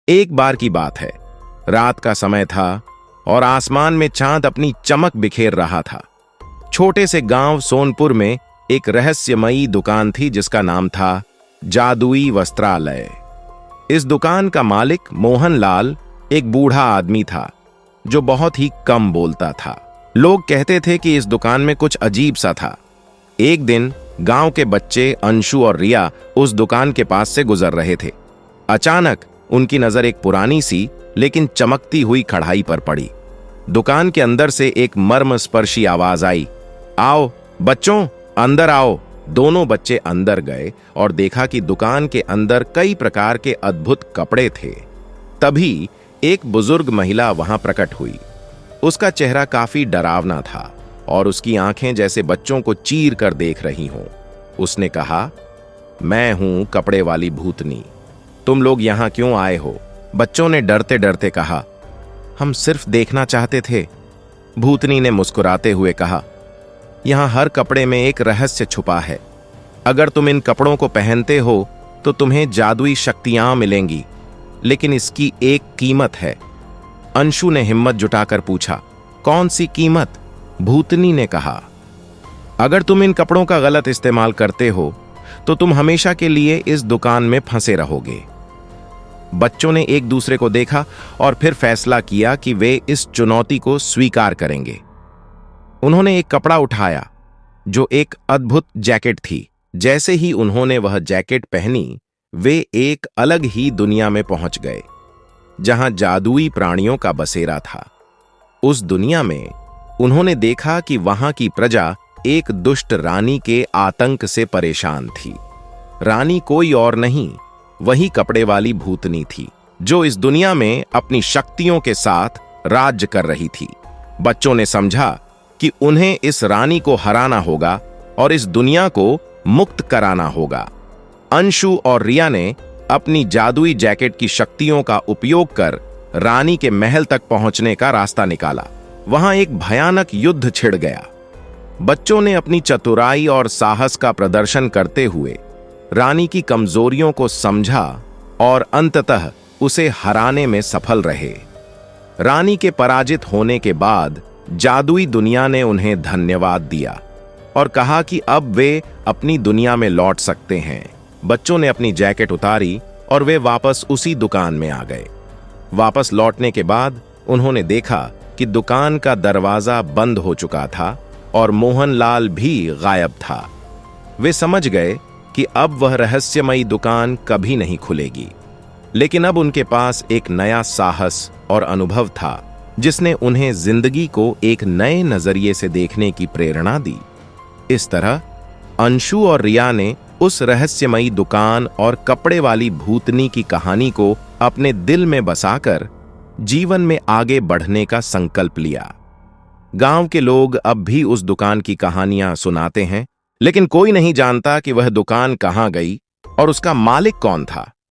एक बार की बात है, रात का समय था और आसमान में चांद अपनी चमक बिखेर रहा था। छोटे से गांव सोनपुर में एक रहस्यमयी दुकान थी जिसका नाम था जादुई वस्त्रालय। इस दुकान का मालिक मोहन लाल एक बूढ़ा आदमी था जो बहुत ही कम बोलता था। लोग कहते थे कि इस दुकान में कुछ अजीब सा था। एक दिन गांव के बच्चे अंशु और रिया उस दुकान के पास से गुजर रहे थे। अचानक उनकी नजर एक पुरानी सी लेकिन चमकती हुई कढ़ाई पर पड़ी। दुकान के अंदर से एक मर्मस्पर्शी आवाज आई, आओ बच्चों, अंदर आओ। दोनों बच्चे अंदर गए और देखा कि दुकान के अंदर कई प्रकार के अद्भुत कपड़े थे। तभी एक बुजुर्ग महिला वहां प्रकट हुई। उसका चेहरा काफी डरावना था और उसकी आंखें जैसे बच्चों को चीर कर देख रही हों। उसने कहा, मैं हूं कपड़े वाली भूतनी, तुम लोग यहां क्यों आए हो? बच्चों ने डरते डरते कहा, हम सिर्फ देखना चाहते थे। भूतनी ने मुस्कुराते हुए कहा, यहां हर कपड़े में एक रहस्य छुपा है। अगर तुम इन कपड़ों को पहनते हो तो तुम्हें जादुई शक्तियां मिलेंगी, लेकिन इसकी एक कीमत है। अंशु ने हिम्मत जुटाकर पूछा, कौन सी कीमत? भूतनी ने कहा, अगर तुम इन कपड़ों का गलत इस्तेमाल करते हो तो तुम हमेशा के लिए इस दुकान में फंसे रहोगे। बच्चों ने एक दूसरे को देखा और फिर फैसला किया कि वे इस चुनौती को स्वीकार करेंगे। उन्होंने एक कपड़ा उठाया जो एक अद्भुत जैकेट थी। जैसे ही उन्होंने वह जैकेट पहनी, वे एक अलग ही दुनिया में पहुंच गए जहां जादुई प्राणियों का बसेरा था। उस दुनिया में उन्होंने देखा कि वहां की प्रजा एक दुष्ट रानी के आतंक से परेशान थी। रानी कोई और नहीं, वही कपड़े वाली भूतनी थी जो इस दुनिया में अपनी शक्तियों के साथ राज्य कर रही थी। बच्चों ने समझा कि उन्हें इस रानी को हराना होगा और इस दुनिया को मुक्त कराना होगा। अंशु और रिया ने अपनी जादुई जैकेट की शक्तियों का उपयोग कर रानी के महल तक पहुंचने का रास्ता निकाला। वहां एक भयानक युद्ध छिड़ गया। बच्चों ने अपनी चतुराई और साहस का प्रदर्शन करते हुए रानी की कमजोरियों को समझा और अंततः उसे हराने में सफल रहे। रानी के पराजित होने के बाद जादुई दुनिया ने उन्हें धन्यवाद दिया और कहा कि अब वे अपनी दुनिया में लौट सकते हैं। बच्चों ने अपनी जैकेट उतारी और वे वापस उसी दुकान में आ गए। वापस लौटने के बाद उन्होंने देखा कि दुकान का दरवाजा बंद हो चुका था और मोहनलाल भी गायब था। वे समझ गए कि अब वह रहस्यमयी दुकान कभी नहीं खुलेगी। लेकिन अब उनके पास एक नया साहस और अनुभव था जिसने उन्हें जिंदगी को एक नए नजरिए से देखने की प्रेरणा दी। इस तरह अंशु और रिया ने उस रहस्यमयी दुकान और कपड़े वाली भूतनी की कहानी को अपने दिल में बसाकर जीवन में आगे बढ़ने का संकल्प लिया। गांव के लोग अब भी उस दुकान की कहानियां सुनाते हैं, लेकिन कोई नहीं जानता कि वह दुकान कहां गई और उसका मालिक कौन था।